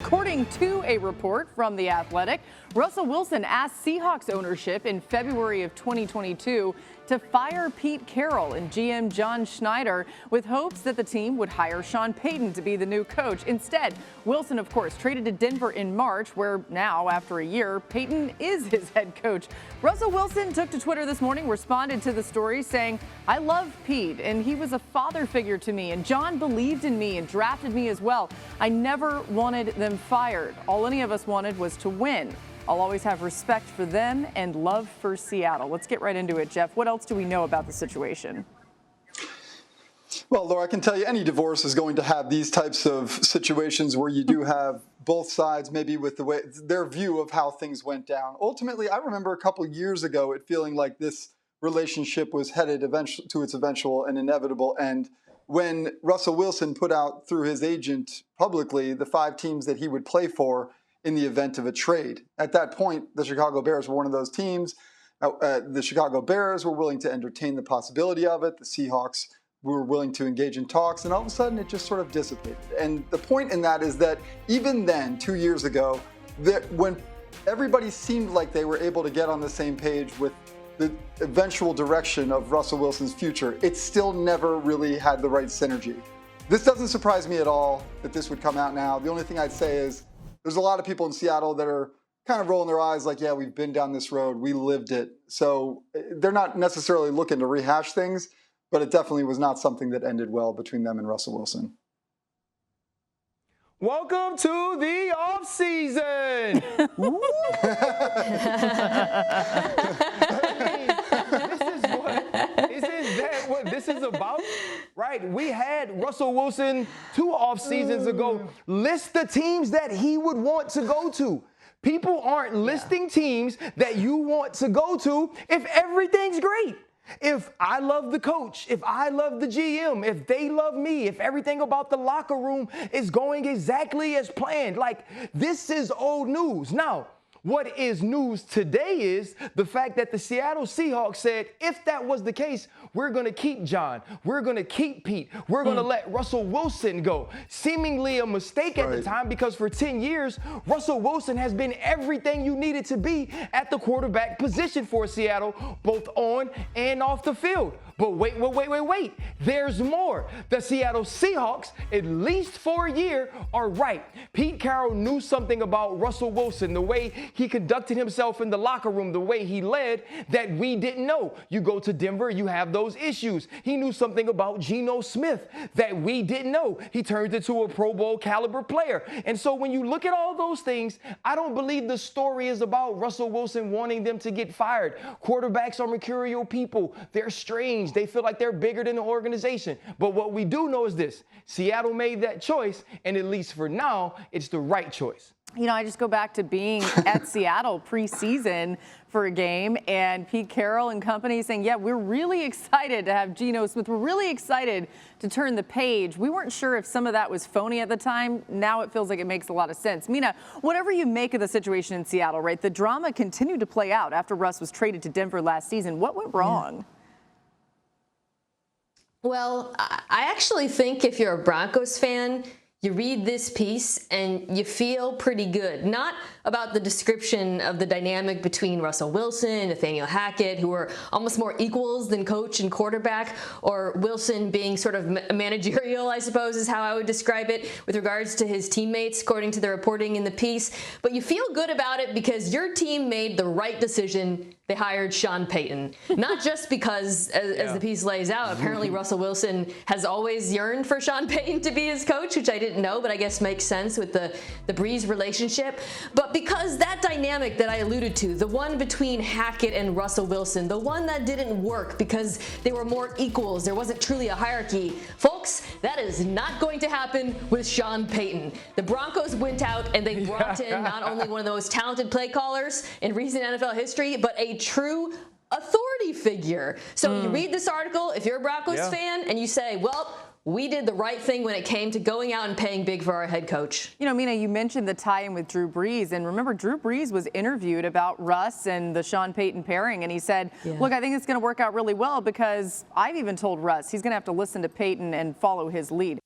According to a report from The Athletic, Russell Wilson asked Seahawks ownership in February of 2022 to fire Pete Carroll and GM John Schneider with hopes that the team would hire Sean Payton to be the new coach. Instead, Wilson, of course, traded to Denver in March, where now, after a year, Payton is his head coach. Russell Wilson took to Twitter this morning, responded to the story saying, "I love Pete, and he was a father figure to me, and John believed in me and drafted me as well. I never wanted them fired. All any of us wanted was to win. I'll always have respect for them and love for Seattle." Let's get right into it, Jeff. What else do we know about the situation? Well, Laura, I can tell you any divorce is going to have these types of situations where you do have both sides, maybe with the way their view of how things went down. Ultimately, I remember a couple years ago it feeling like this relationship was headed eventually to its eventual and inevitable end when Russell Wilson put out through his agent publicly the 5 teams that he would play for in the event of a trade. At that point, the Chicago Bears were one of those teams. The Chicago Bears were willing to entertain the possibility of it. The Seahawks were willing to engage in talks, and all of a sudden it just sort of dissipated. And the point in that is that even then, 2 years ago, that when everybody seemed like they were able to get on the same page with the eventual direction of Russell Wilson's future, it still never really had the right synergy. This doesn't surprise me at all that this would come out now. The only thing I'd say is there's a lot of people in Seattle that are kind of rolling their eyes like, yeah, we've been down this road, we lived it. So they're not necessarily looking to rehash things, but it definitely was not something that ended well between them and Russell Wilson. Welcome to the off season. What this is about, right? We had Russell Wilson 2 off seasons ago list the teams that he would want to go to. People aren't listing teams that you want to go to if everything's great. If I love the coach, if I love the GM, if they love me, if everything about the locker room is going exactly as planned, like this is old news. Now, what is news today is the fact that the Seattle Seahawks said, if that was the case, we're going to keep John. We're going to keep Pete. We're going to let Russell Wilson go. Seemingly a mistake at the time because for 10 years, Russell Wilson has been everything you needed to be at the quarterback position for Seattle, both on and off the field. But wait. There's more. The Seattle Seahawks, at least for a year, are right. Pete Carroll knew something about Russell Wilson, the way he conducted himself in the locker room, the way he led that we didn't know. You go to Denver, you have those issues. He knew something about Geno Smith that we didn't know. He turned into a Pro Bowl caliber player. And so when you look at all those things, I don't believe the story is about Russell Wilson wanting them to get fired. Quarterbacks are mercurial people. They're strange. They feel like they're bigger than the organization. But what we do know is this. Seattle made that choice, and at least for now, it's the right choice. You know, I just go back to being at Seattle preseason for a game and Pete Carroll and company saying, yeah, we're really excited to have Geno Smith. We're really excited to turn the page. We weren't sure if some of that was phony at the time. Now it feels like it makes a lot of sense. Mina, whatever you make of the situation in Seattle, right, the drama continued to play out after Russ was traded to Denver last season. What went wrong? Yeah. Well, I actually think if you're a Broncos fan, you read this piece and you feel pretty good. Not about the description of the dynamic between Russell Wilson and Nathaniel Hackett, who are almost more equals than coach and quarterback, or Wilson being sort of managerial, I suppose is how I would describe it, with regards to his teammates, according to the reporting in the piece. But you feel good about it because your team made the right decision. They hired Sean Payton. Not just because, as the piece lays out, apparently Russell Wilson has always yearned for Sean Payton to be his coach, which I didn't know, but I guess makes sense with the Breeze relationship. But because that dynamic that I alluded to, the one between Hackett and Russell Wilson, the one that didn't work because they were more equals, there wasn't truly a hierarchy, folks, that is not going to happen with Sean Payton. The Broncos went out and they brought in not only one of the most talented play callers in recent NFL history, but a true authority figure. So you read this article, if you're a Broncos fan, and you say, well, we did the right thing when it came to going out and paying big for our head coach. You know, Mina, you mentioned the tie-in with Drew Brees. And remember, Drew Brees was interviewed about Russ and the Sean Payton pairing. And he said, look, I think it's going to work out really well because I've even told Russ he's going to have to listen to Payton and follow his lead.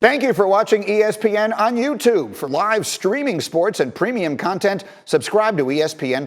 Thank you for watching ESPN on YouTube. For live streaming sports and premium content, subscribe to ESPN+.